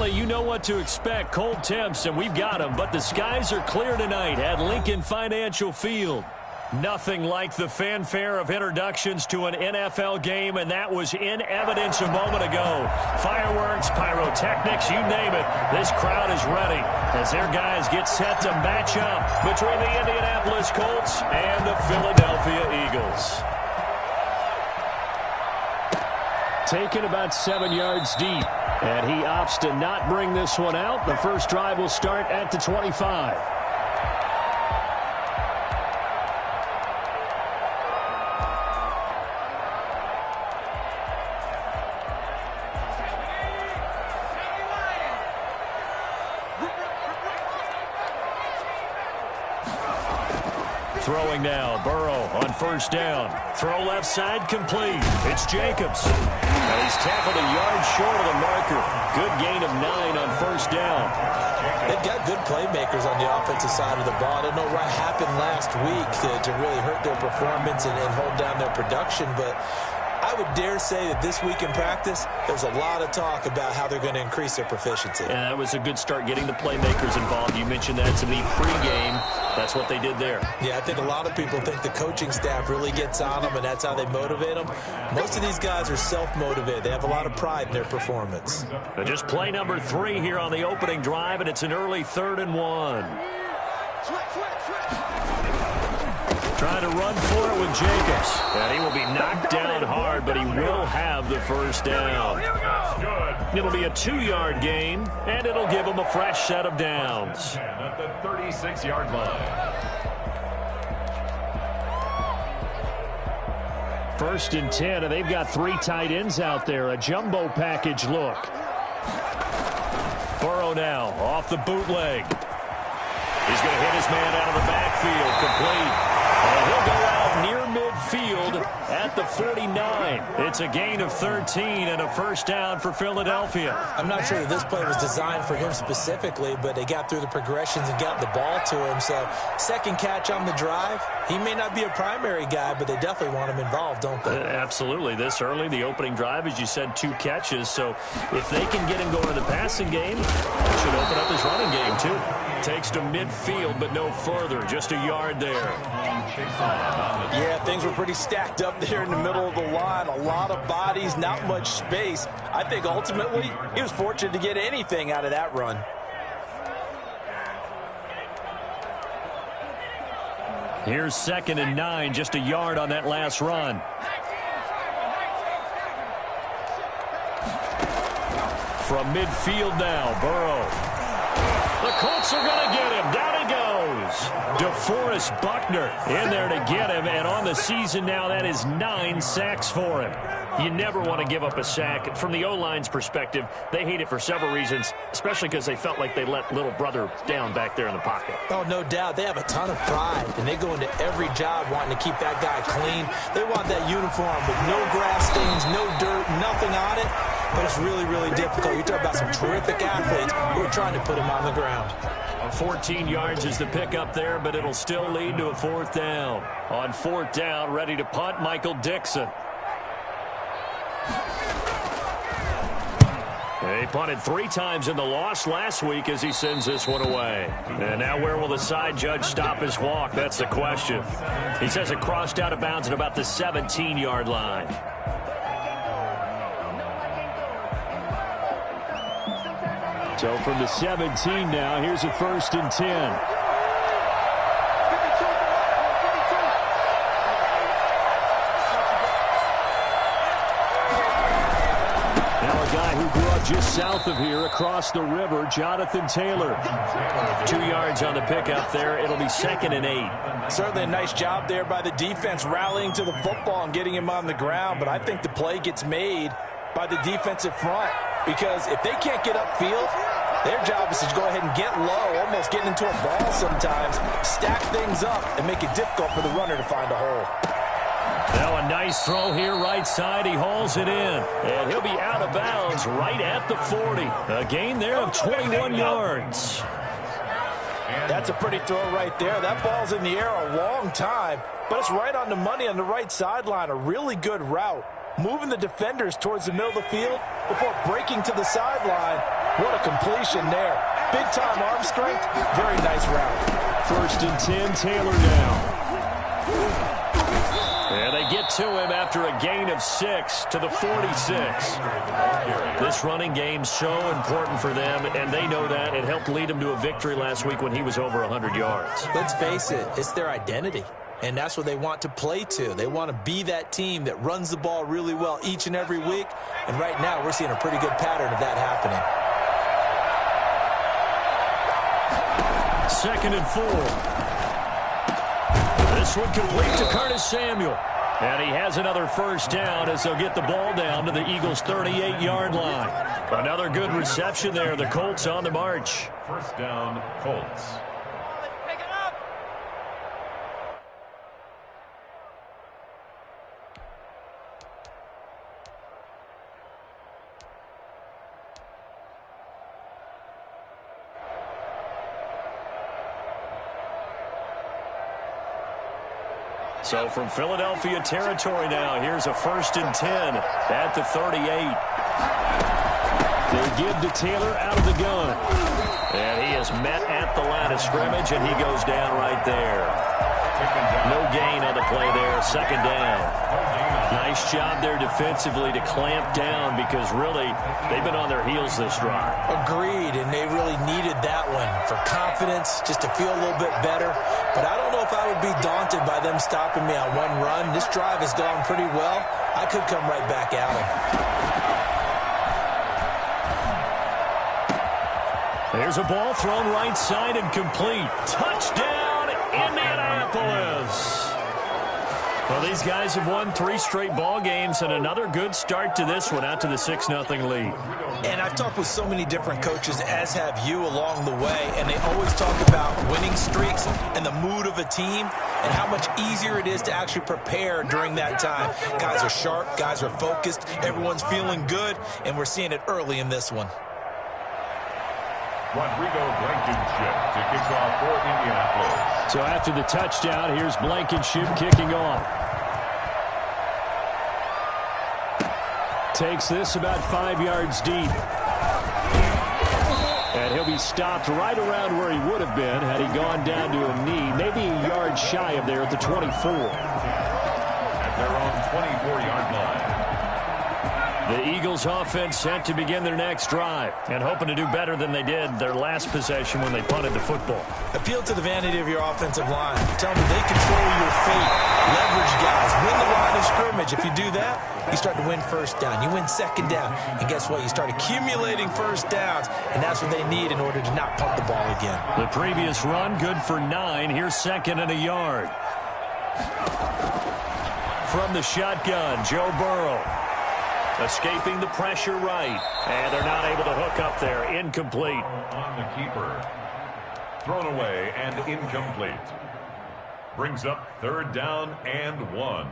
Charlie, you know what to expect. Cold temps, and we've got them. But the skies are clear tonight at Lincoln Financial Field. Nothing like the fanfare of introductions to an NFL game, and that was in evidence a moment ago. Fireworks, pyrotechnics, you name it. This crowd is ready as their guys get set to match up between the Indianapolis Colts and the Philadelphia Eagles. Taken about 7 yards deep, and he opts to not bring this one out. The first drive will start at the 25. Throwing now, Burrow on first down. Throw left side, complete. It's Jacobs. And he's tackled a yard short of the marker. Good gain of 9 on first down. They've got good playmakers on the offensive side of the ball. I don't know what happened last week to really hurt their performance and hold down their production, but I would dare say that this week in practice, there's a lot of talk about how they're going to increase their proficiency. Yeah, that was a good start getting the playmakers involved. You mentioned that to me pregame. That's what they did there. Yeah, I think a lot of people think the coaching staff really gets on them, and that's how they motivate them. Most of these guys are self-motivated. They have a lot of pride in their performance. Just play number 3 here on the opening drive, and it's an early 3rd and 1. Trying to run for it with Jacobs. And he will be knocked down hard, but he will have the first down. It'll be a 2-yard gain, and it'll give him a fresh set of downs. At the 36-yard line. 1st and 10, and they've got 3 tight ends out there. A jumbo package look. Burrow now off the bootleg. He's going to hit his man out of the backfield. Complete. And he'll go out near midfield at the 49. It's a gain of 13 and a first down for Philadelphia. I'm not sure that this play was designed for him specifically, but they got through the progressions and got the ball to him. So, second catch on the drive. He may not be a primary guy, but they definitely want him involved, don't they? Absolutely. This early, the opening drive, as you said, 2 catches. So, if they can get him going in the passing game, it should open up his running game, too. Takes to midfield, but no further. Just a yard there. Yeah, things were pretty stacked up there in the middle of the line. A lot of bodies, not much space. I think ultimately he was fortunate to get anything out of that run. Here's 2nd and 9, just a yard on that last run. From midfield now, Burrow. The Colts are going to get him. Down he goes. DeForest Buckner in there to get him. And on the season now, that is 9 sacks for him. You never want to give up a sack. From the O-line's perspective, they hate it for several reasons, especially because they felt like they let little brother down back there in the pocket. Oh, no doubt. They have a ton of pride, and they go into every job wanting to keep that guy clean. They want that uniform with no grass stains, no dirt, nothing on it. But it's really, really difficult. You talk about some terrific athletes who are trying to put him on the ground. 14 yards is the pickup there, but it'll still lead to a 4th down. On 4th down, ready to punt, Michael Dixon. He punted 3 times in the loss last week as he sends this one away. And now where will the side judge stop his walk? That's the question. He says it crossed out of bounds at about the 17-yard line. So from the 17 now, here's a 1st and 10. Now a guy who grew up just south of here across the river, Jonathan Taylor. 2 yards on the pickup there. It'll be 2nd and 8. Certainly a nice job there by the defense rallying to the football and getting him on the ground, but I think the play gets made by the defensive front because if they can't get upfield, their job is to go ahead and get low, almost getting into a ball sometimes, stack things up, and make it difficult for the runner to find a hole. Now a nice throw here, right side. He hauls it in, and he'll be out of bounds right at the 40. A gain there of 21 yards. That's a pretty throw right there. That ball's in the air a long time, but it's right on the money on the right sideline. A really good route, moving the defenders towards the middle of the field before breaking to the sideline What a completion there. Big-time arm strength. Very nice route. 1st and 10, Taylor down. And they get to him after a gain of 6 to the 46. This running game's so important for them, and they know that. It helped lead them to a victory last week when he was over 100 yards. Let's face it, it's their identity. And that's what they want to play to. They want to be that team that runs the ball really well each and every week. And right now, we're seeing a pretty good pattern of that happening. 2nd and 4. This one complete to Curtis Samuel. And he has another 1st down as they'll get the ball down to the Eagles' 38-yard line. Another good reception there. The Colts on the march. 1st down, Colts. So from Philadelphia territory now, here's a 1st and 10 at the 38. They give to Taylor out of the gun. And he is met at the line of scrimmage, and he goes down right there. No gain on the play there, 2nd down. Nice job there defensively to clamp down because really they've been on their heels this drive. Agreed, and they really needed that one for confidence, just to feel a little bit better. But I don't know if I would be daunted by them stopping me on one run. This drive has gone pretty well. I could come right back at them. There's a ball thrown right side and complete. Touchdown, Indianapolis. Well, these guys have won 3 straight ball games and another good start to this one out to the 6-0 lead. And I've talked with so many different coaches, as have you, along the way, and they always talk about winning streaks and the mood of a team and how much easier it is to actually prepare during that time. Guys are sharp, guys are focused, everyone's feeling good, and we're seeing it early in this one. Rodrigo Blankenship to kick off for Indianapolis. So after the touchdown, here's Blankenship kicking off. Takes this about 5 yards deep. And he'll be stopped right around where he would have been had he gone down to a knee, maybe a yard shy of there at the 24. At their own 24-yard line. The Eagles offense set to begin their next drive and hoping to do better than they did their last possession when they punted the football. Appeal to the vanity of your offensive line. Tell them they control your fate. Leverage guys. Win the line of scrimmage. If you do that, you start to win 1st down. You win 2nd down. And guess what? You start accumulating 1st downs. And that's what they need in order to not punt the ball again. The previous run, good for 9. Here's 2nd and a yard. From the shotgun, Joe Burrow. Escaping the pressure right. And they're not able to hook up there. Incomplete. On the keeper. Thrown away and incomplete. Brings up 3rd down and 1.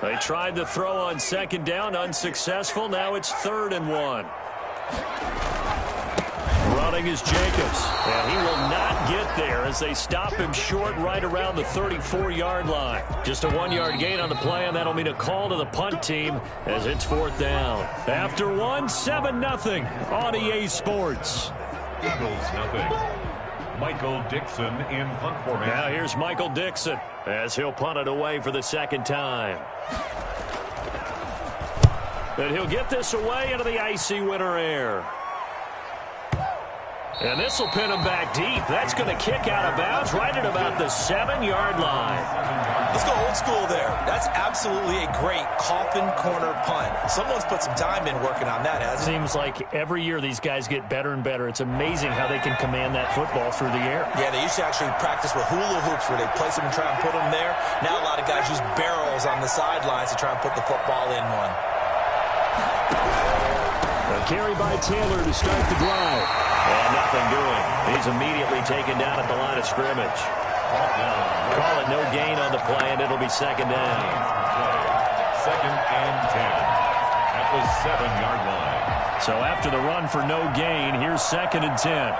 They tried to throw on 2nd down. Unsuccessful. Now it's 3rd and 1. Running is Jacobs. And he will not get there as they stop him short right around the 34-yard line. Just a 1-yard gain on the play, and that'll mean a call to the punt team as it's 4th down. After 1, 7-0 on EA Sports. Eagles nothing. Michael Dixon in punt formation. Now here's Michael Dixon as he'll punt it away for the 2nd time. And he'll get this away into the icy winter air. And this will pin him back deep. That's going to kick out of bounds right at about the 7-yard line. Let's go old school there. That's absolutely a great coffin corner punt. Someone's put some time in working on that, hasn't it? Seems like every year these guys get better and better. It's amazing how they can command that football through the air. Yeah, they used to actually practice with hula hoops where they place them and try and put them there. Now a lot of guys use barrels on the sidelines to try and put the football in one. A carry by Taylor to start the drive. And nothing doing. He's immediately taken down at the line of scrimmage. Call it no gain on the play, and it'll be 2nd down. 2nd and 10 at the 7-yard line. So after the run for no gain, here's 2nd and 10.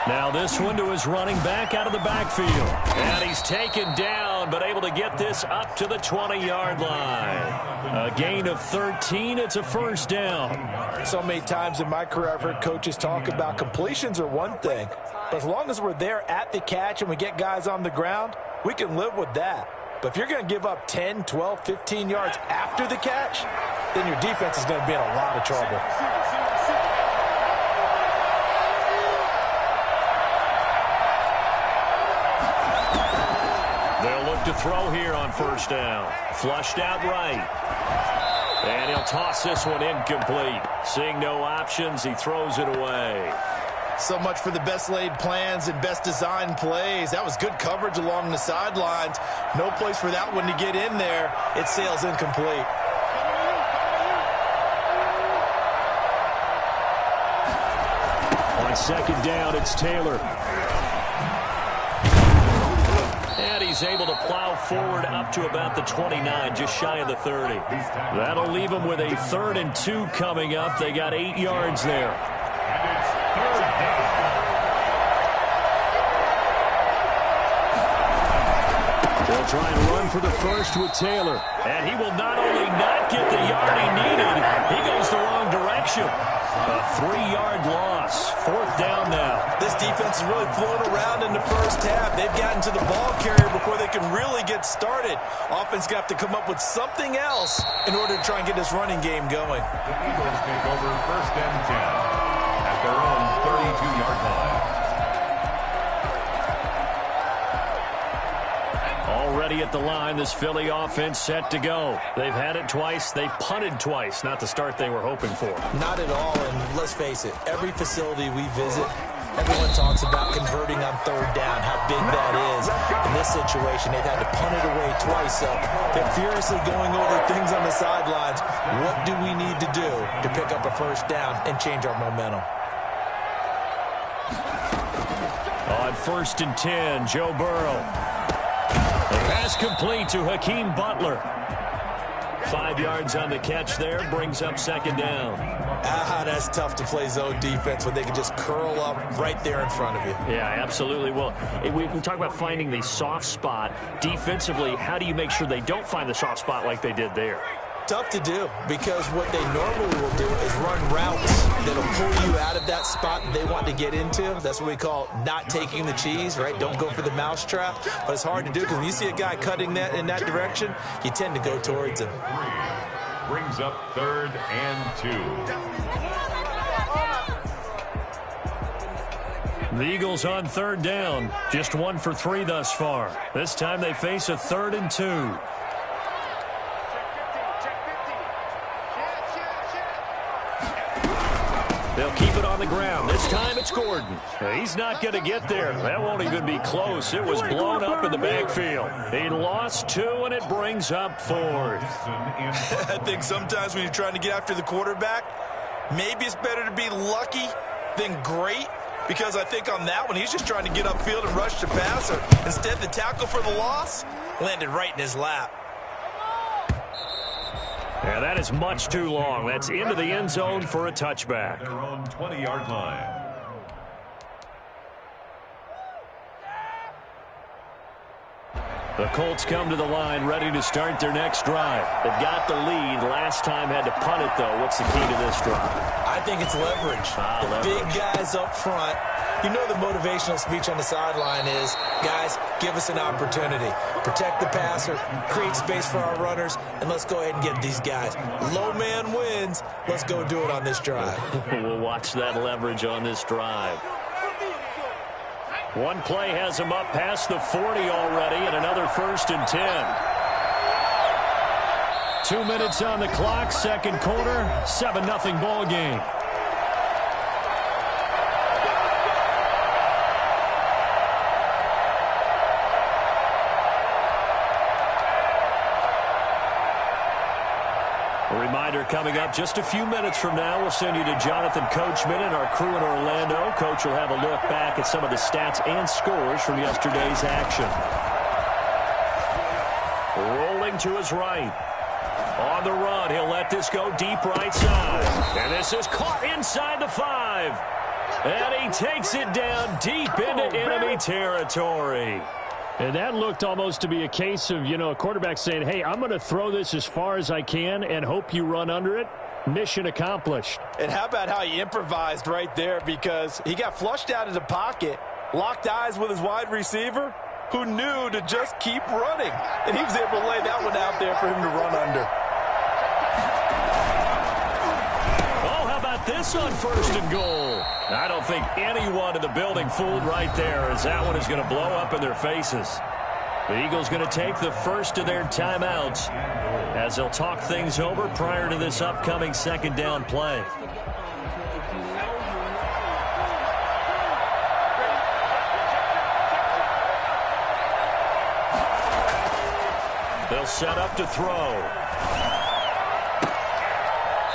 Now this this one to his running back out of the backfield. And he's taken down, but able to get this up to the 20-yard line. A gain of 13. It's a first down. So many times in my career I've heard coaches talk about completions are one thing, but as long as we're there at the catch and we get guys on the ground, we can live with that. But if you're going to give up 10, 12, 15 yards after the catch, then your defense is going to be in a lot of trouble. They'll look to throw here on first down. Flushed out right. And he'll toss this one incomplete. Seeing no options, he throws it away. So much for the best laid plans and best designed plays. That was good coverage along the sidelines. No place for that one to get in there. It sails incomplete. On second down, it's Taylor. And he's able to plow forward up to about the 29, just shy of the 30. That'll leave him with a 3rd and 2 coming up. They got 8 yards there. And it's third down. They'll try and run for the first with Taylor. And he will not only not get the yard he needed, he goes the wrong direction. A 3-yard loss. 4th down now. This defense is really flown around in the first half. They've gotten to the ball carrier before they can really get started. Offense got to come up with something else in order to try and get this running game going. The Eagles take over first and 10 at their own 32-yard line. Already at the line, this Philly offense set to go. They've had it twice. They've punted twice. Not the start they were hoping for. Not at all, and let's face it, every facility we visit, everyone talks about converting on 3rd down, how big that is. In this situation, they've had to punt it away twice, so they're furiously going over things on the sidelines. What do we need to do to pick up a first down and change our momentum? On 1st and 10, Joe Burrow. The pass complete to Hakeem Butler. 5 yards on the catch there, brings up 2nd down. That's tough to play zone defense when they can just curl up right there in front of you. Yeah, absolutely. Well, we talk about finding the soft spot. Defensively, how do you make sure they don't find the soft spot like they did there? Tough to do, because what they normally will do is run routes that'll pull you out of that spot that they want to get into. That's what we call not taking the cheese, right? Don't go for the mousetrap. But it's hard to do because when you see a guy cutting that in that direction, you tend to go towards him. Brings up 3rd and 2. The Eagles on 3rd down. Just 1 for 3 thus far. This time they face a 3rd and 2. They'll keep it on the ground. This time it's Gordon. He's not going to get there. That won't even be close. It was blown up in the backfield. He lost 2, and it brings up 4th. I think sometimes when you're trying to get after the quarterback, maybe it's better to be lucky than great, because I think on that one, he's just trying to get upfield and rush the passer. Instead, the tackle for the loss landed right in his lap. Yeah, that is much too long. That's into the end zone for a touchback. Their own 20-yard line. The Colts come to the line ready to start their next drive. They've got the lead. Last time had to punt it, though. What's the key to this drive? I think it's leverage. The big guys up front. You know the motivational speech on the sideline is, guys, give us an opportunity. Protect the passer, create space for our runners, and let's go ahead and get these guys. Low man wins. Let's go do it on this drive. We'll watch that leverage on this drive. One play has him up past the 40 already, and another 1st and 10. 2 minutes on the clock, 2nd quarter, 7-0 ball game. A reminder coming up just a few minutes from now, we'll send you to Jonathan Coachman and our crew in Orlando. Coach will have a look back at some of the stats and scores from yesterday's action. Rolling to his right. On the run, he'll let this go deep right side. And this is caught inside the 5. And he takes it down deep into enemy territory. And that looked almost to be a case of, a quarterback saying, hey, I'm going to throw this as far as I can and hope you run under it. Mission accomplished. And how about how he improvised right there, because he got flushed out of the pocket, locked eyes with his wide receiver, who knew to just keep running. And he was able to lay that one out there for him to run under. Oh, how about this on 1st and goal? I don't think anyone in the building fooled right there, as that one is going to blow up in their faces. The Eagles going to take the first of their timeouts as they'll talk things over prior to this upcoming 2nd down play. They'll set up to throw.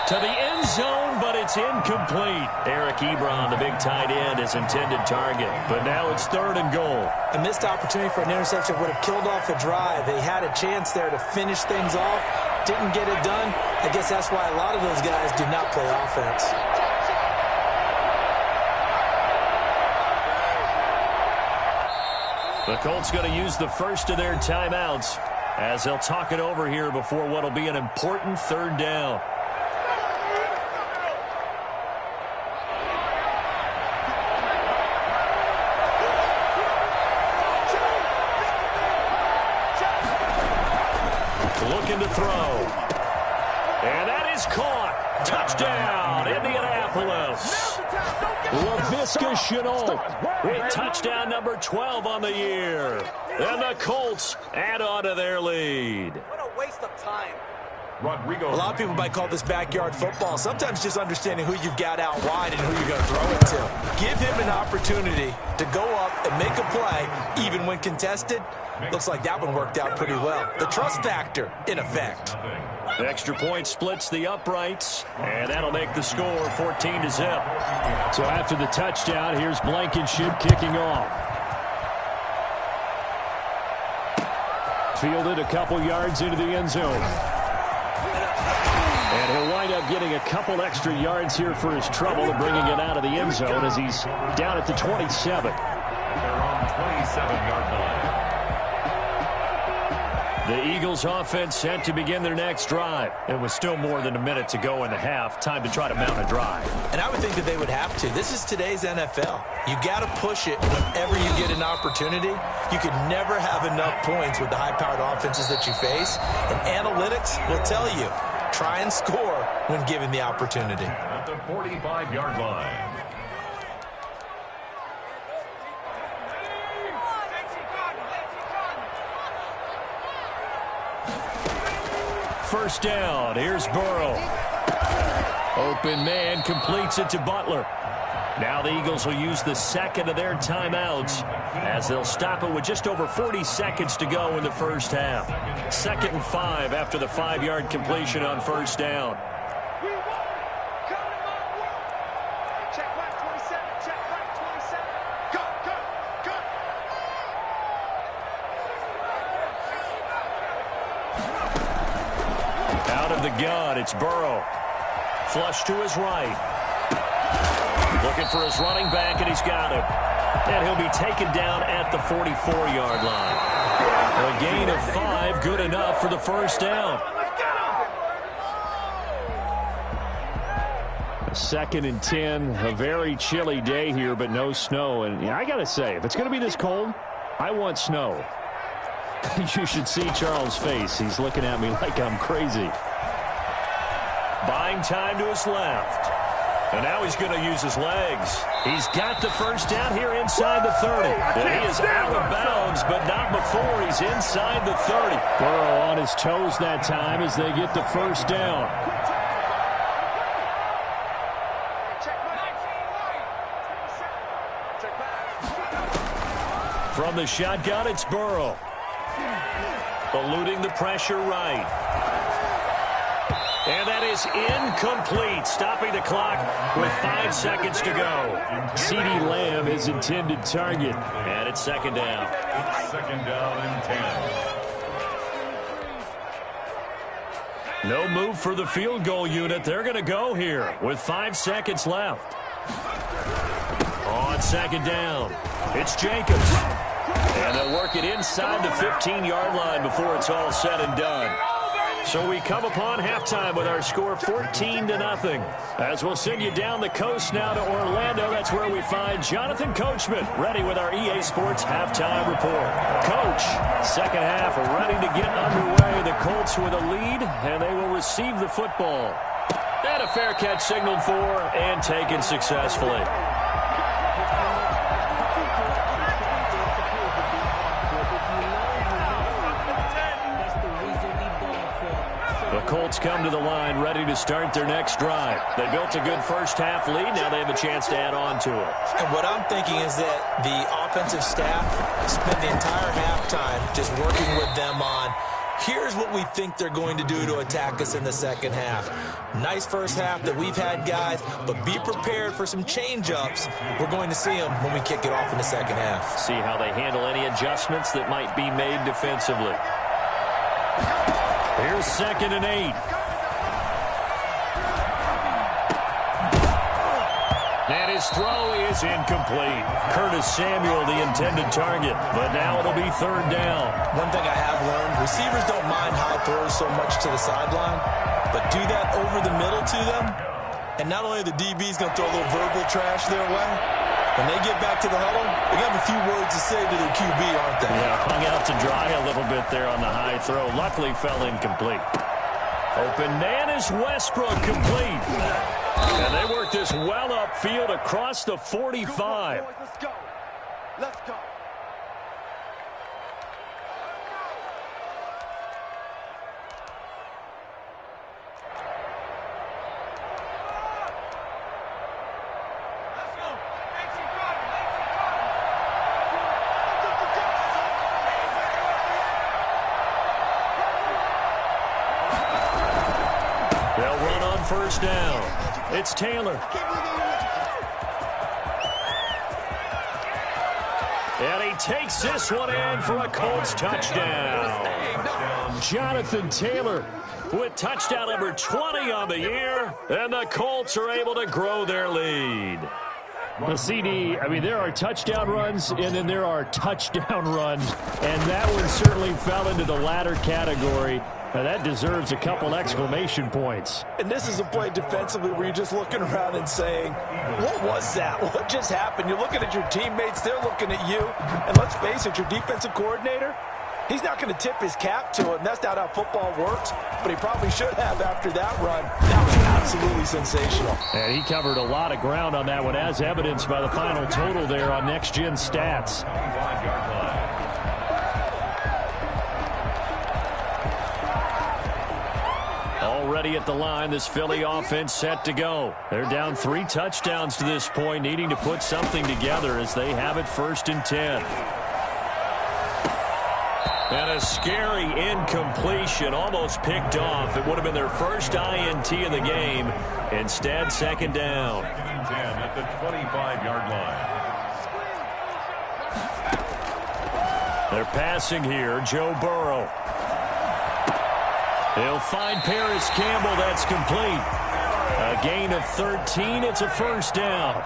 To the end zone, but it's incomplete. Eric Ebron, the big tight end, is intended target. But now it's 3rd and goal. A missed opportunity for an interception would have killed off a drive. They had a chance there to finish things off. Didn't get it done. I guess that's why a lot of those guys do not play offense. The Colts going to use the first of their timeouts as they'll talk it over here before what will be an important 3rd down. Looking to throw. And that is caught. Touchdown, Indianapolis. Laviska Shenault with touchdown number 12 on the year. And the Colts add on to their lead. What a waste of time. Rodrigo. A lot of people might call this backyard football. Sometimes just understanding who you've got out wide and who you're going to throw it to. Give him an opportunity to go up and make a play, even when contested. Looks like that one worked out pretty well. The trust factor in effect. The extra point splits the uprights, and that'll make the score 14-0. So after the touchdown, here's Blankenship kicking off. Fielded a couple yards into the end zone. And he'll wind up getting a couple extra yards here for his trouble and bringing it out of the end zone as he's down at the 27. They're on 27-yard line. The Eagles offense set to begin their next drive. It was still more than a minute to go in the half. Time to try to mount a drive. And I would think that they would have to. This is today's NFL. You got to push it whenever you get an opportunity. You could never have enough points with the high-powered offenses that you face. And analytics will tell you, try and score when given the opportunity. At the 45-yard line. First down. Here's Burrow. Open man completes it to Butler. Now the Eagles will use the second of their timeouts as they'll stop it with just over 40 seconds to go in the first half. 2nd and 5 after the 5-yard completion on first down. Out of the gun, it's Burrow. Flush to his right. Looking for his running back, and he's got him. And he'll be taken down at the 44-yard line. A gain of 5, good enough for the first down. 2nd and 10, a very chilly day here, but no snow. And I got to say, if it's going to be this cold, I want snow. You should see Charles' face. He's looking at me like I'm crazy. Buying time to his left. And now he's going to use his legs. He's got the first down here inside the 30. And he is out of bounds, but not before he's inside the 30. Burrow on his toes that time as they get the first down. From the shotgun, it's Burrow. Eluding the pressure right. And that is incomplete, stopping the clock with 5 seconds to go. CeeDee Lamb is intended target. And it's 2nd down. 2nd down and 10. No move for the field goal unit. They're going to go here with 5 seconds left. On second down, it's Jacobs. And they'll work it inside the 15-yard line before it's all said and done. So we come upon halftime with our score 14-0. As we'll send you down the coast now to Orlando, that's where we find Jonathan Coachman, ready with our EA Sports halftime report. Coach, second half ready to get underway. The Colts with a lead, and they will receive the football. And a fair catch signaled for and taken successfully. The Colts come to the line ready to start their next drive. They built a good first half lead. Now they have a chance to add on to it. And what I'm thinking is that the offensive staff spent the entire halftime just working with them on, here's what we think they're going to do to attack us in the second half. Nice first half that we've had, guys, but be prepared for some change-ups. We're going to see them when we kick it off in the second half. See how they handle any adjustments that might be made defensively. Here's 2nd and 8. And his throw is incomplete. Curtis Samuel, the intended target, but now it'll be 3rd down. One thing I have learned, receivers don't mind high throws so much to the sideline, but do that over the middle to them, and not only are the DBs going to throw a little verbal trash their way, when they get back to the huddle, they have a few words to say to their QB, aren't they? Yeah, hung out to dry a little bit there on the high throw. Luckily fell incomplete. Open man is Westbrook, complete. And they work this well upfield across the 45. Let's go. Let's go. They'll run on 1st down. It's Taylor. And he takes this one in for a Colts touchdown. Jonathan Taylor with touchdown number 20 on the year. And the Colts are able to grow their lead. The CD, I mean, there are touchdown runs, and then there are touchdown runs. And that one certainly fell into the latter category. Now that deserves a couple exclamation points. And this is a play defensively where you're just looking around and saying, what was that? What just happened? You're looking at your teammates. They're looking at you. And let's face it, your defensive coordinator, he's not going to tip his cap to it. And that's not how football works. But he probably should have after that run. That was absolutely sensational. And he covered a lot of ground on that one, as evidenced by the final total there on Next Gen Stats. Already at the line, this Philly offense set to go. They're down 3 touchdowns to this point, needing to put something together as they have it 1st and 10. And a scary incompletion, almost picked off. It would have been their first INT of the game. Instead, 2nd down. 10 at the 25-yard line. They're passing here, Joe Burrow. He'll find Paris Campbell. That's complete. A gain of 13. It's a 1st down.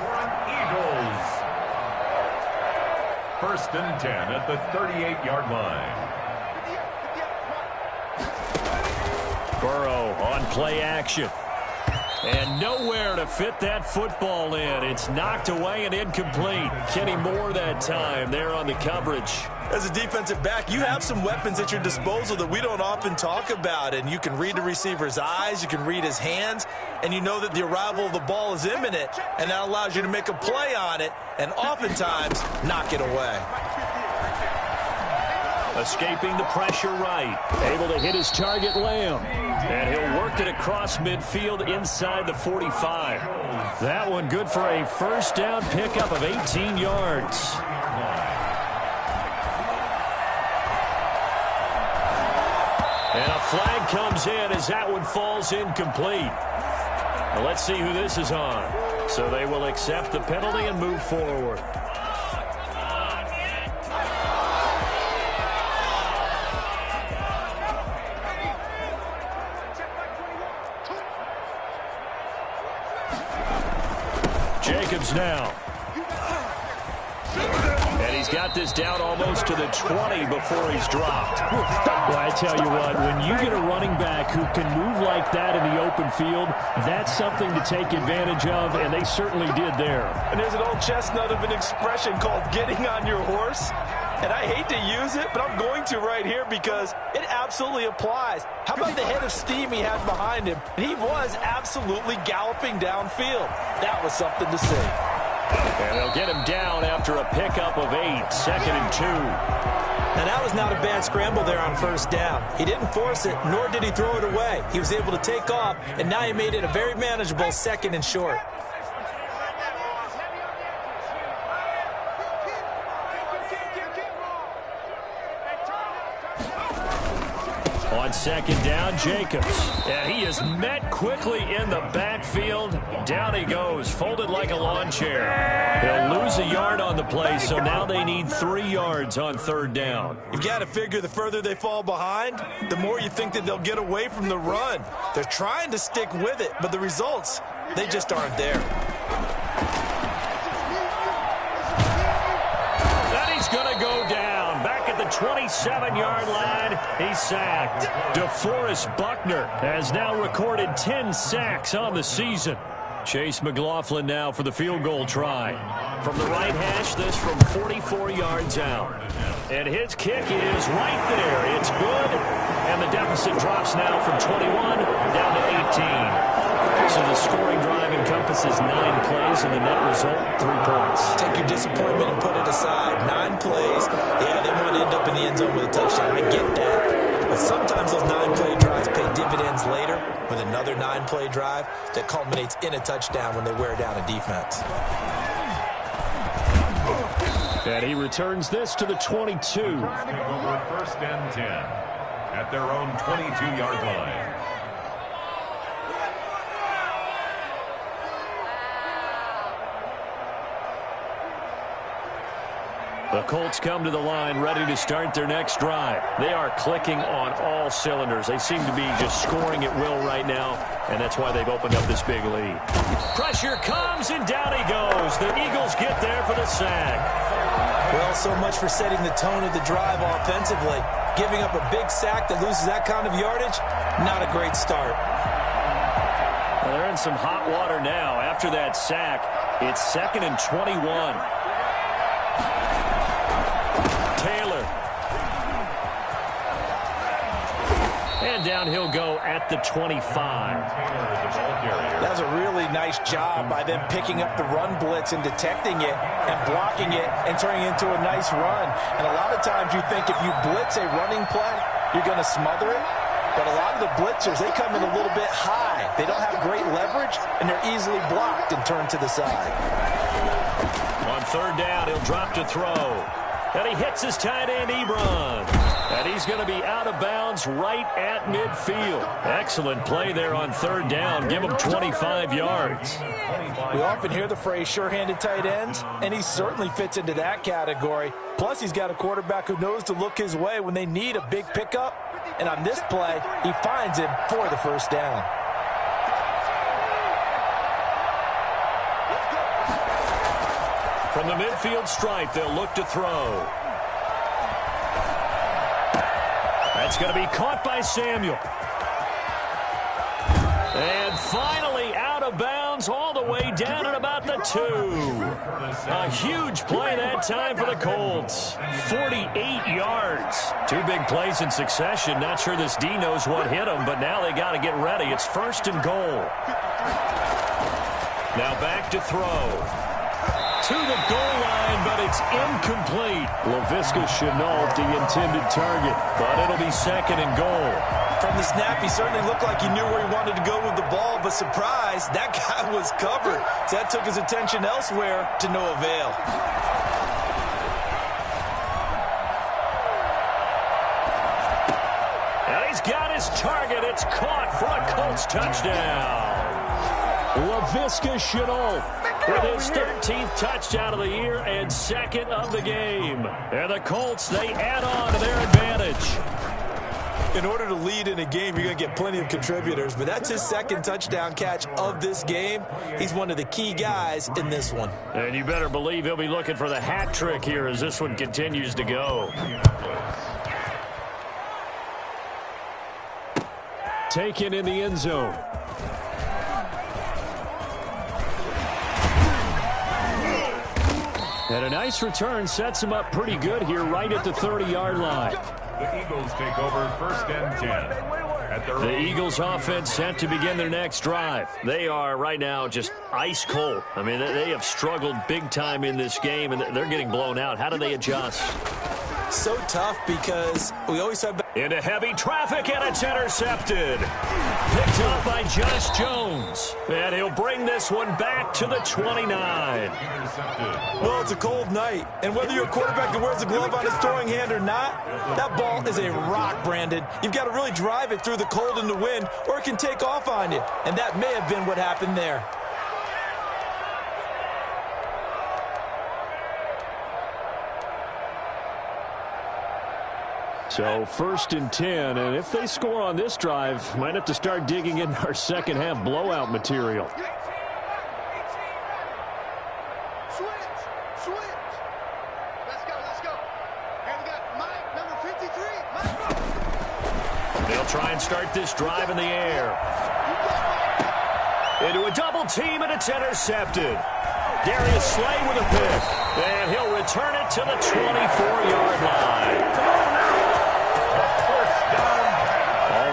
Eagles. 1st and 10 at the 38-yard line. Burrow on play action. And nowhere to fit that football in. It's knocked away and incomplete. Kenny Moore that time there on the coverage. As a defensive back, you have some weapons at your disposal that we don't often talk about, and you can read the receiver's eyes, you can read his hands, and you know that the arrival of the ball is imminent, and that allows you to make a play on it and oftentimes knock it away. Escaping the pressure right. Able to hit his target, Lamb. And he'll work it across midfield inside the 45. That one good for a 1st down pickup of 18 yards. And a flag comes in as that one falls incomplete. Now let's see who this is on. So they will accept the penalty and move forward. Jacobs now. He's got this down almost to the 20 before he's dropped. Well, I tell you what, when you get a running back who can move like that in the open field, that's something to take advantage of, and they certainly did there. And there's an old chestnut of an expression called getting on your horse. And I hate to use it, but I'm going to right here because it absolutely applies. How about the head of steam he had behind him? And he was absolutely galloping downfield. That was something to see. And they'll get him down after a pickup of 8, 2nd and 2. Now, that was not a bad scramble there on first down. He didn't force it, nor did he throw it away. He was able to take off, and now he made it a very manageable 2nd and short. On 2nd down, Jacobs. And he is met quickly in the backfield. Down he goes, folded like a lawn chair. He'll lose a yard on the play, so now they need 3 yards on 3rd down. You've got to figure the further they fall behind, the more you think that they'll get away from the run. They're trying to stick with it, but the results, they just aren't there. Then he's going to go down. Back at the 27-yard line, he's sacked. DeForest Buckner has now recorded 10 sacks on the season. Chase McLaughlin now for the field goal try. From the right hash, this from 44 yards out. And his kick is right there. It's good. And the deficit drops now from 21 down to 18. So the scoring drive encompasses 9 plays, and the net result, 3 points. Take your disappointment and put it aside. 9 plays. Yeah, they want to end up in the end zone with a touchdown. I get that. But sometimes those 9-play drives pay dividends later with another 9-play drive that culminates in a touchdown when they wear down a defense. And he returns this to the 22. Over 1st and 10 at their own 22-yard line. The Colts come to the line ready to start their next drive. They are clicking on all cylinders. They seem to be just scoring at will right now, and that's why they've opened up this big lead. Pressure comes, and down he goes. The Eagles get there for the sack. Well, so much for setting the tone of the drive offensively. Giving up a big sack that loses that kind of yardage, not a great start. Well, they're in some hot water now. After that sack, it's 2nd and 21. Taylor. And down he'll go at the 25. That was a really nice job by them picking up the run blitz and detecting it and blocking it and turning it into a nice run. And a lot of times you think if you blitz a running play, you're going to smother it. But a lot of the blitzers, they come in a little bit high. They don't have great leverage, and they're easily blocked and turned to the side. On 3rd down, he'll drop to throw. And he hits his tight end, Ebron. And he's going to be out of bounds right at midfield. Excellent play there on 3rd down. Give him 25 yards. We often hear the phrase sure-handed tight ends, and he certainly fits into that category. Plus, he's got a quarterback who knows to look his way when they need a big pickup. And on this play, he finds him for the 1st down. From the midfield stripe, they'll look to throw. That's going to be caught by Samuel. And finally out of bounds all the way down at about the 2. A huge play that time for the Colts. 48 yards. 2 big plays in succession. Not sure this D knows what hit him, but now they got to get ready. It's 1st and goal. Now back to throw. To the goal line, but it's incomplete. Laviska Shenault, the intended target, but it'll be 2nd and goal. From the snap, he certainly looked like he knew where he wanted to go with the ball, but surprise, that guy was covered. So that took his attention elsewhere to no avail. And he's got his target. It's caught for a Colts touchdown. Laviska Shenault with his 13th touchdown of the year and 2nd of the game. And the Colts, they add on to their advantage. In order to lead in a game, you're going to get plenty of contributors, but that's his second touchdown catch of this game. He's one of the key guys in this one. And you better believe he'll be looking for the hat trick here as this one continues to go. Taken in the end zone. And a nice return sets him up pretty good here right at the 30-yard line. The Eagles take over 1st and 10. At their The Eagles offense set to begin their next drive. They are right now just ice cold. I mean, they have struggled big time in this game, and they're getting blown out. How do they adjust? So tough because we always have... Into heavy traffic, and it's intercepted. Picked up by Josh Jones. And he'll bring this one back to the 29. Well, it's a cold night, and whether you're a quarterback that wears a glove on his throwing hand or not, that ball is a rock, Brandon. You've got to really drive it through the cold and the wind, or it can take off on you. And that may have been what happened there. So 1st and 10, and if they score on this drive, might have to start digging in our second half blowout material. Switch. Let's go. And we got Mike, number 53. They'll try and start this drive in the air. Into a double team, and it's intercepted. Darius Slay with a pick, and he'll return it to the 24-yard line.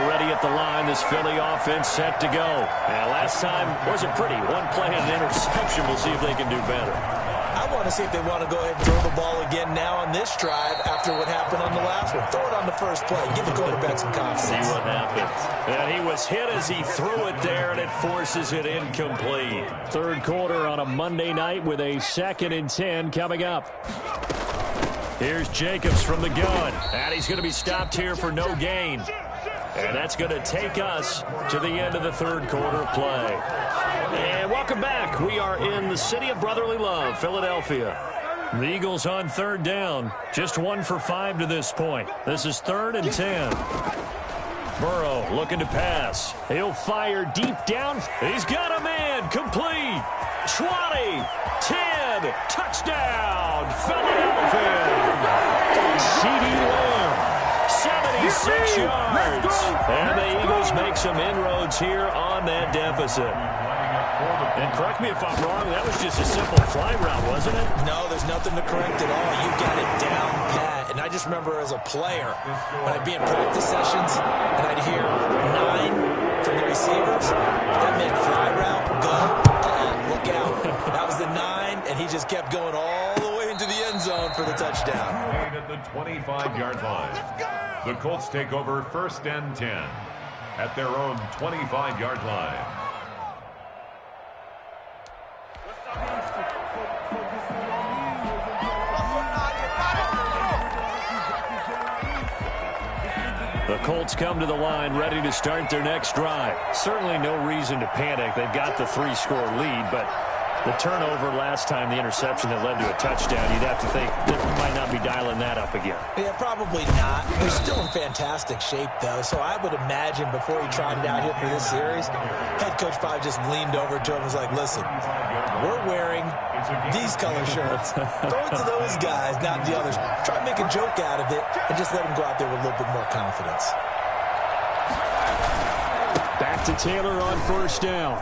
Already at the line, this Philly offense set to go. And last time wasn't pretty. One play and an interception. We'll see if they can do better. I want to see if they want to go ahead and throw the ball again now on this drive after what happened on the last one. Throw it on the first play. Give the quarterback some confidence. See what happens. And he was hit as he threw it there, and it forces it incomplete. Third quarter on a Monday night with a 2nd and 10 coming up. Here's Jacobs from the gun. And he's going to be stopped here for no gain. And that's going to take us to the end of the third quarter of play. And welcome back. We are in the city of brotherly love, Philadelphia. The Eagles on 3rd down. Just 1 for 5 to this point. This is 3rd and 10. Burrow looking to pass. He'll fire deep down. He's got a man. Complete. 20. 10. Touchdown. Philadelphia. C.D. Lamb. 76 yards. And the Eagles make some inroads here on that deficit. And correct me if I'm wrong, that was just a simple fly route, wasn't it? No, there's nothing to correct at all. You got it down pat. And I just remember as a player, when I'd be in practice sessions, and I'd hear 9 from the receivers, that meant fly route, go, look out. That was the 9, and he just kept going all the way into the end zone for the touchdown. at the 25-yard line. The Colts take over 1st and 10 at their own 25-yard line. The Colts come to the line ready to start their next drive. Certainly no reason to panic. They've got the 3-score lead, but the turnover last time, the interception that led to a touchdown, you'd have to think they might not be dialing that up again. Yeah, probably not. They're still in fantastic shape, though, so I would imagine before he tried it out here for this series, head coach probably just leaned over to him and was like, listen, we're wearing these color shirts. Throw it to those guys, not the others. Try to make a joke out of it and just let them go out there with a little bit more confidence. Back to Taylor on 1st down.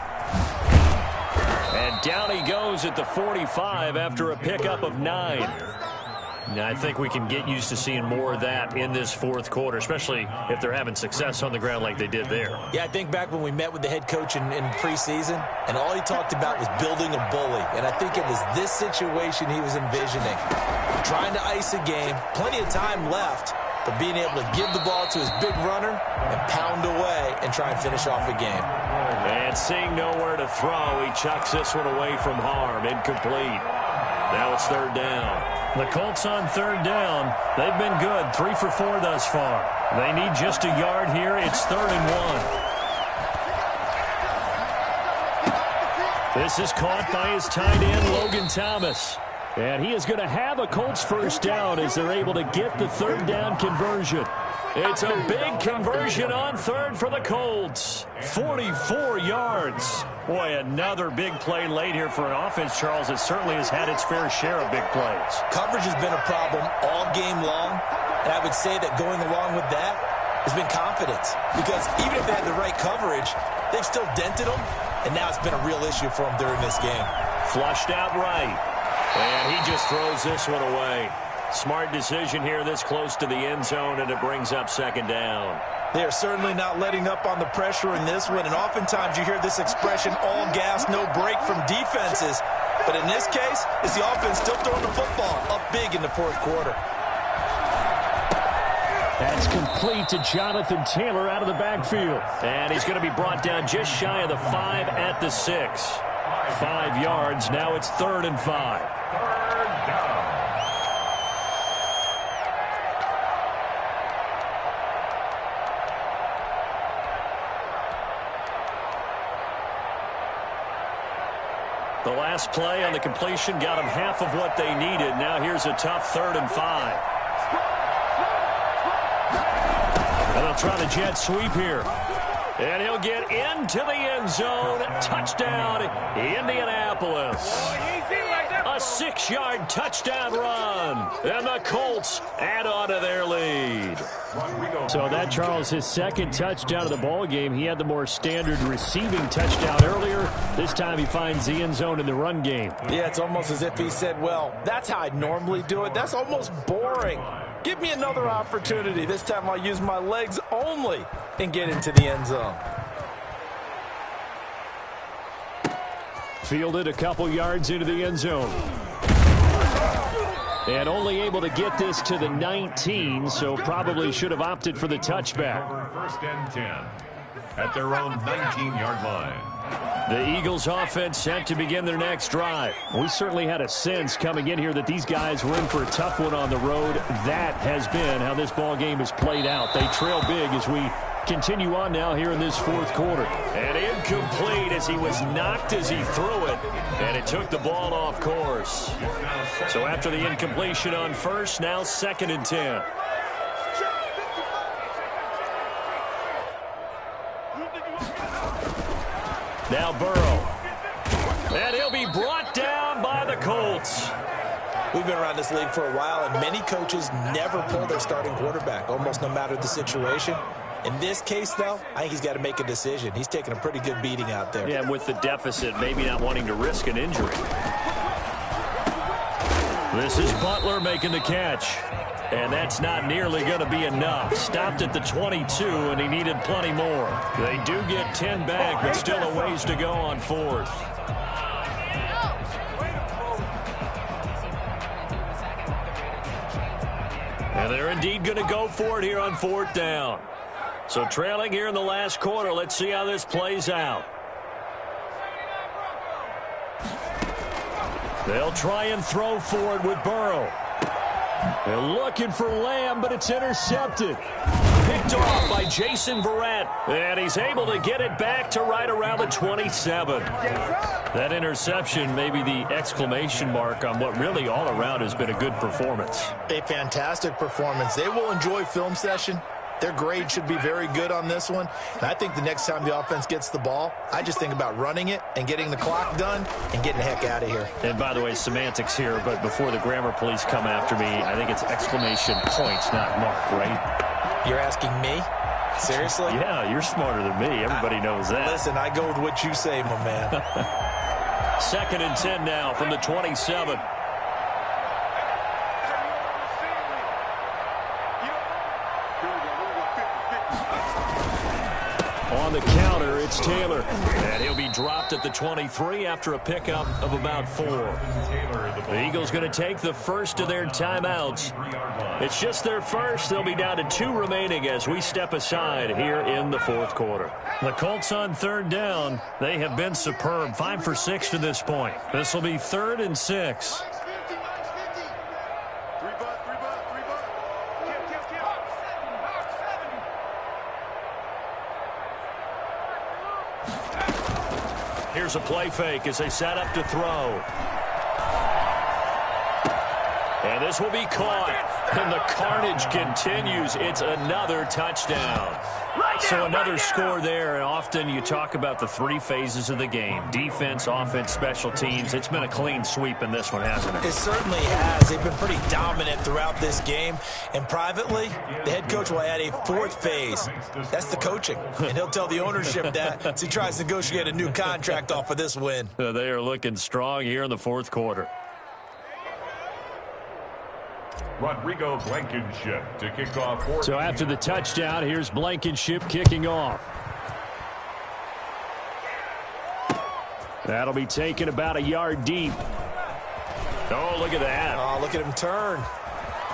And down he goes at the 45 after a pickup of 9. Now, I think we can get used to seeing more of that in this 4th quarter, especially if they're having success on the ground like they did there. Yeah, I think back when we met with the head coach in preseason, and all he talked about was building a bully. And I think it was this situation he was envisioning. Trying to ice a game, plenty of time left, but being able to give the ball to his big runner and pound away and try and finish off a game. And seeing nowhere to throw, he chucks this one away from harm. Incomplete. Now it's 3rd down. The Colts on 3rd down. They've been good. 3 for 4 thus far. They need just a yard here. It's 3rd and 1. This is caught by his tight end, Logan Thomas. And he is going to have a Colts first down as they're able to get the third down conversion. It's a big conversion on third for the Colts. 44 yards. Boy, another big play late here for an offense, Charles, that certainly has had its fair share of big plays. Coverage has been a problem all game long, and I would say that going along with that has been confidence. Because even if they had the right coverage, they've still dented them, and now it's been a real issue for them during this game. Flushed out right. And he just throws this one away. Smart decision here this close to the end zone, and it brings up second down. They are certainly not letting up on the pressure in this one, and oftentimes you hear this expression, all gas, no break from defenses. But in this case, it's the offense still throwing the football up big in the fourth quarter. That's complete to Jonathan Taylor out of the backfield. And he's going to be brought down just shy of the 5 at the 6. 5 yards. Now it's 3rd and 5. Third down. The last play on the completion got them half of what they needed. Now here's a tough 3rd and 5. And they'll try the jet sweep here. And he'll get into the end zone. Touchdown, Indianapolis. A 6-yard touchdown run. And the Colts add on to their lead. So that, Charles, his second touchdown of the ball game. He had the more standard receiving touchdown earlier. This time he finds the end zone in the run game. Yeah, it's almost as if he said, well, that's how I normally do it. That's almost boring. Give me another opportunity. This time I'll use my legs only and get into the end zone. Fielded a couple yards into the end zone. And only able to get this to the 19, so probably should have opted for the touchback. 1st and 10 at their own 19-yard line. The Eagles offense set to begin their next drive. We certainly had a sense coming in here that these guys were in for a tough one on the road. That has been how this ball game has played out. They trail big as we continue on now here in this fourth quarter. And incomplete as he was knocked as he threw it. And it took the ball off course. So after the incompletion on first, now 2nd and 10. Now Burrow. And he'll be brought down by the Colts. We've been around this league for a while, and many coaches never pull their starting quarterback, almost no matter the situation. In this case, though, I think he's got to make a decision. He's taking a pretty good beating out there. Yeah, with the deficit, maybe not wanting to risk an injury. This is Butler making the catch. And that's not nearly going to be enough. Stopped at the 22, and he needed plenty more. They do get 10 back, but still a ways to go on 4th. And they're indeed going to go for it here on 4th down. So trailing here in the last quarter, let's see how this plays out. They'll try and throw for it with Burrow. They're looking for Lamb, but it's intercepted. Picked off by Jason Verrett. And he's able to get it back to right around the 27. That interception may be the exclamation mark on what really all around has been a good performance. A fantastic performance. They will enjoy film session. Their grade should be very good on this one. And I think the next time the offense gets the ball, I just think about running it and getting the clock done and getting the heck out of here. And by the way, semantics here, but before the grammar police come after me, I think it's exclamation points, not mark, right? You're asking me? Seriously? Yeah, you're smarter than me. Everybody knows that. Listen, I go with what you say, my man. 2nd and 10 now from the 27. On the counter, it's Taylor. And he'll be dropped at the 23 after a pickup of about 4. The Eagles going to take the first of their timeouts. It's just their first. They'll be down to 2 remaining as we step aside here in the 4th quarter. The Colts on 3rd down. They have been superb. 5 for 6 to this point. This will be 3rd and 6. Here's a play fake as they set up to throw. And this will be caught. And the carnage continues. It's another touchdown. So another score there. And often you talk about the three phases of the game. Defense, offense, special teams. It's been a clean sweep in this one, hasn't it? It certainly has. They've been pretty dominant throughout this game. And privately, the head coach will add a fourth phase. That's the coaching. And he'll tell the ownership that as he tries to negotiate a new contract off of this win. They are looking strong here in the fourth quarter. Rodrigo Blankenship to kick off. So after the touchdown, here's Blankenship kicking off. That'll be taken about a yard deep. Oh, look at that. Oh, look at him turn.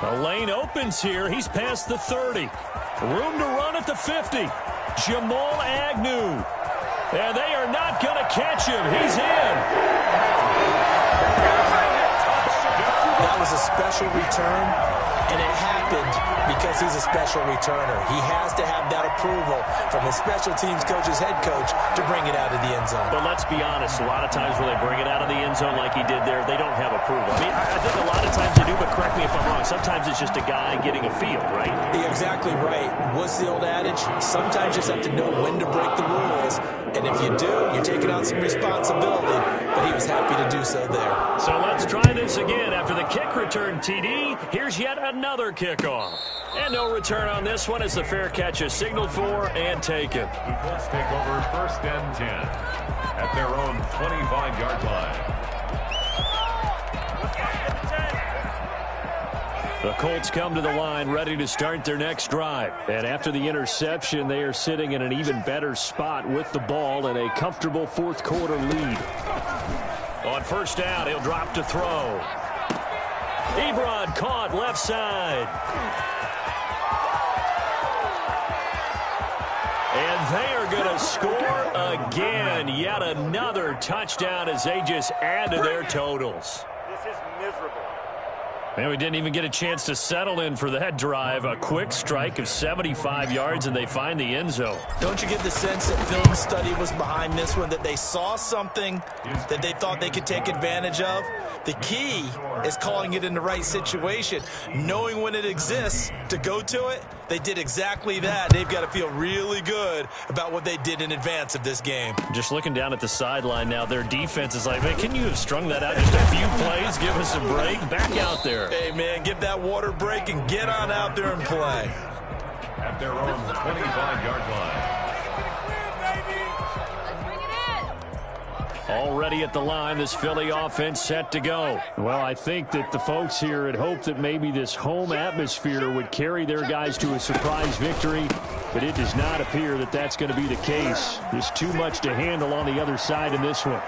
The lane opens here. He's past the 30. Room to run at the 50. Jamal Agnew. And they are not going to catch him. He's in. That was a special return, and it happened because he's a special returner. He has to have that approval from his special teams coach's head coach to bring it out of the end zone. But let's be honest, a lot of times when they bring it out of the end zone like he did there, they don't have approval. I mean, I think a lot of times they do, but correct me if I'm wrong. Sometimes it's just a guy getting a feel, right? You're exactly right. What's the old adage? Sometimes you just have to know when to break the rules, and if you do, you're taking on some responsibility, but he was happy to do so there. So let's try this again. After the kick return TD, here's yet another kickoff. And no return on this one as the fair catch is signaled for and taken. The Colts take over 1st and 10 at their own 25-yard line. The Colts come to the line ready to start their next drive. And after the interception, they are sitting in an even better spot with the ball and a comfortable fourth quarter lead. On first down, he'll drop to throw. Ebron caught left side. And they are going to score again. Yet another touchdown as they just add to their totals. This is miserable. And we didn't even get a chance to settle in for that drive. A quick strike of 75 yards, and they find the end zone. Don't you get the sense that film study was behind this one, that they saw something that they thought they could take advantage of? The key is calling it in the right situation, knowing when it exists to go to it. They did exactly that. They've got to feel really good about what they did in advance of this game. Just looking down at the sideline now, their defense is like, man, can you have strung that out just a few plays? Give us a break. Back out there. Hey, man, give that water break and get on out there and play. At their own 25-yard line. Already at the line, this Philly offense set to go. Well, I think that the folks here had hoped that maybe this home atmosphere would carry their guys to a surprise victory, but it does not appear that that's going to be the case. There's too much to handle on the other side in this one.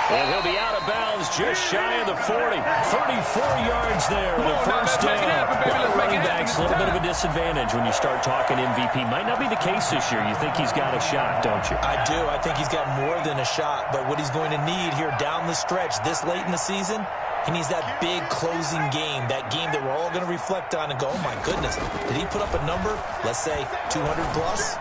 And he'll be out of bounds just shy of the 40. 34 yards there and a first down. Running backs, a little bit of a disadvantage when you start talking MVP. Might not be the case this year. You think he's got a shot, don't you? I do. I think he's got more than a shot. But what he's going to need here down the stretch this late in the season, he needs that big closing game, that game that we're all going to reflect on and go, oh, my goodness, did he put up a number, let's say 200 plus?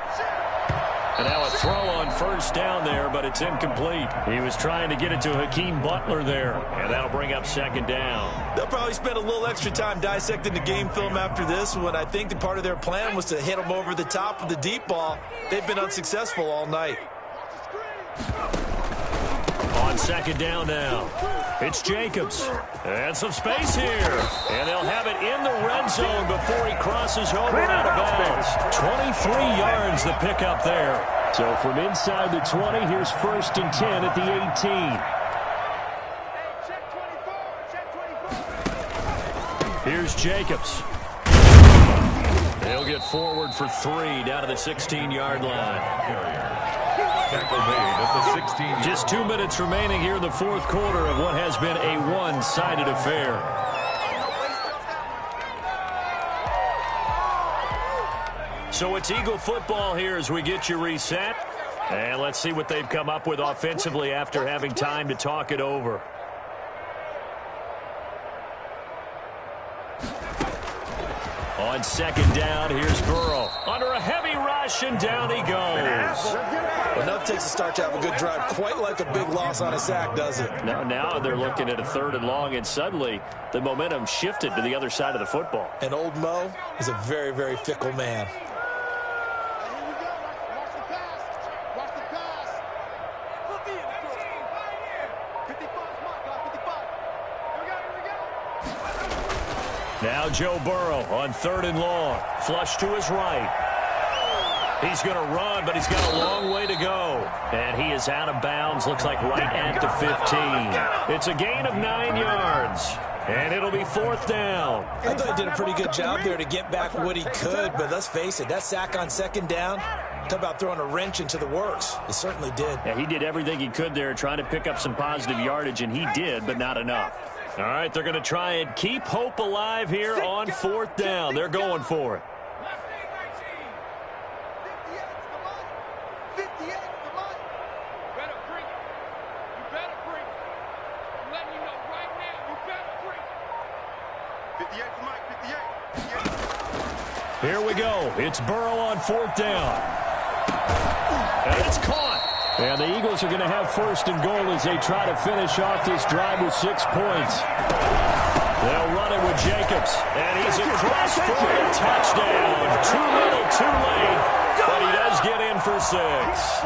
And now a throw on first down there, but it's incomplete. He was trying to get it to Hakeem Butler there, and that'll bring up second down. They'll probably spend a little extra time dissecting the game film after this one. I think that part of their plan was to hit him over the top of the deep ball. They've been unsuccessful all night. On second down now, it's Jacobs. And some space here. And they'll have it in the red zone before he crosses over out of bounds. 23 yards the pickup there. So from inside the 20, here's 1st and 10 at the 18. Here's Jacobs. He'll get forward for 3 down to the 16-yard line. Tackle made at the 16. Just 2 minutes remaining here in the fourth quarter of what has been a one-sided affair. So it's Eagle football here as we get you reset. And let's see what they've come up with offensively after having time to talk it over. On On second down, here's Burrow. Under a heavy rush, and down he goes. Enough takes to start to have a good drive. Quite like a big loss on a sack, does it? Now they're looking at a 3rd and long, and suddenly the momentum shifted to the other side of the football. And old Mo is a very, very fickle man. Now Joe Burrow on 3rd and long. Flush to his right. He's going to run, but he's got a long way to go. And he is out of bounds. Looks like right at the 15. It's a gain of 9 yards. And it'll be 4th down. I thought he did a pretty good job there to get back what he could. But let's face it, that sack on 2nd down, talk about throwing a wrench into the works. He certainly did. Yeah, he did everything he could there trying to pick up some positive yardage, and he did, but not enough. All right, they're going to try and keep hope alive here on 4th down. They're going for it. Here we go. It's Burrow on 4th down. And it's caught. And the Eagles are going to have 1st and goal as they try to finish off this drive with 6 points. They'll run it with Jacobs. And he's across for a touchdown. Too little, too late. But he does get in for 6.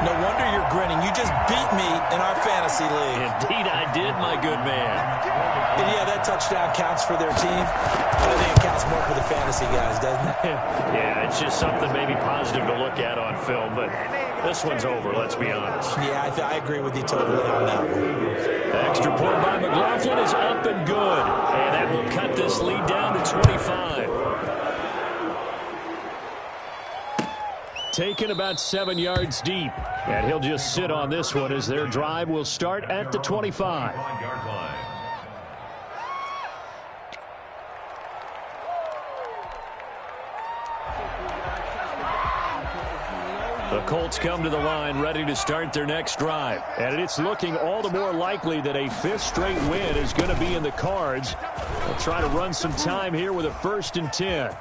No wonder you're grinning. You just beat me in our fantasy league. Indeed I did, my good man. And yeah, that touchdown counts for their team. But I think it counts more for the fantasy guys, doesn't it? Yeah, it's just something maybe positive to look at on film. But this one's over, let's be honest. Yeah, I agree with you totally on that one. Extra point by McLaughlin is up and good. And that will cut this lead down to 25. Taken about 7 yards deep. And he'll just sit on this one as their drive will start at the 25. The Colts come to the line ready to start their next drive. And it's looking all the more likely that a 5th straight win is going to be in the cards. They'll try to run some time here with a 1st and 10.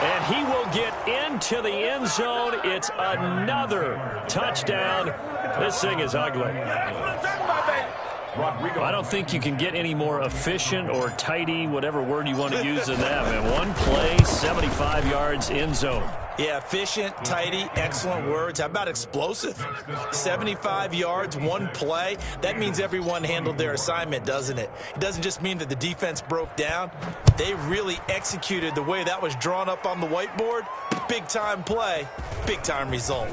And he will get into the end zone. It's another touchdown. This thing is ugly. I don't think you can get any more efficient or tidy, whatever word you want to use in that, man. One play, 75 yards, end zone. Yeah, efficient, tidy, excellent words. How about explosive? 75 yards, one play. That means everyone handled their assignment, doesn't it? It doesn't just mean that the defense broke down. They really executed the way that was drawn up on the whiteboard. Big-time play, big-time result.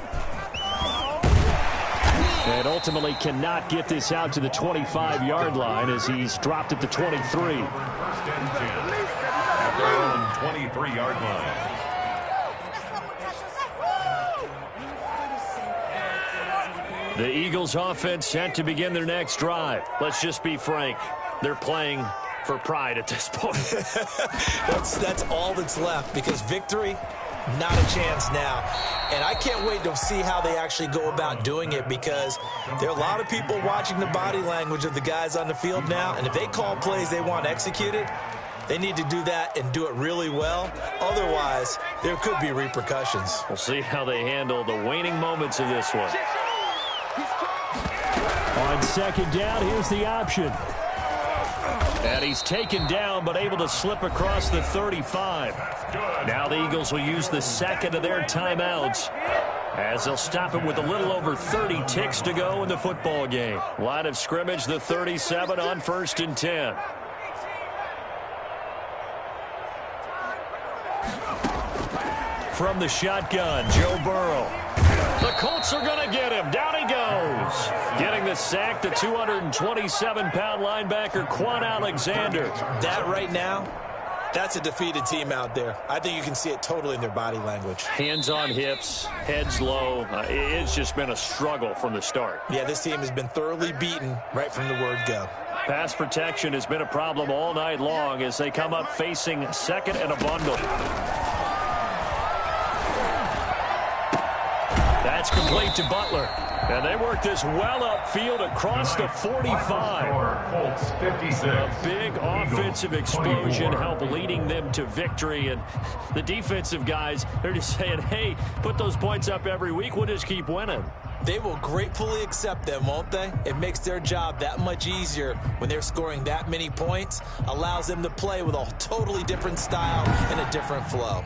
And ultimately cannot get this out to the 25-yard line as he's dropped at the 23. 23-yard line. The Eagles offense set to begin their next drive. Let's just be frank. They're playing for pride at this point. That's all that's left, because victory, not a chance now. And I can't wait to see how they actually go about doing it, because there are a lot of people watching the body language of the guys on the field now, and if they call plays they want executed, they need to do that and do it really well. Otherwise, there could be repercussions. We'll see how they handle the waning moments of this one. On second down, here's the option. And he's taken down, but able to slip across the 35. Now the Eagles will use the second of their timeouts, as they'll stop him with a little over 30 ticks to go in the football game. Line of scrimmage, the 37 on 1st and 10. From the shotgun, Joe Burrow. The Colts are going to get him. Down he goes. Getting the sack, the 227-pound linebacker, Quan Alexander. That right now, that's a defeated team out there. I think you can see it totally in their body language. Hands on hips, heads low. It's just been a struggle from the start. Yeah, this team has been thoroughly beaten right from the word go. Pass protection has been a problem all night long as they come up facing second and a bundle. That's complete to Butler. And they work this well upfield across the 45. Colts 56. A big offensive explosion helped leading them to victory. And the defensive guys, they're just saying, hey, put those points up every week. We'll just keep winning. They will gratefully accept them, won't they? It makes their job that much easier when they're scoring that many points. Allows them to play with a totally different style and a different flow.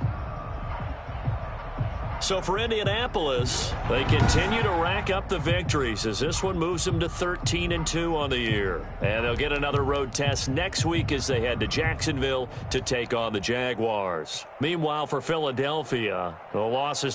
So for Indianapolis, they continue to rack up the victories as this one moves them to 13-2 on the year. And they'll get another road test next week as they head to Jacksonville to take on the Jaguars. Meanwhile, for Philadelphia, the loss is now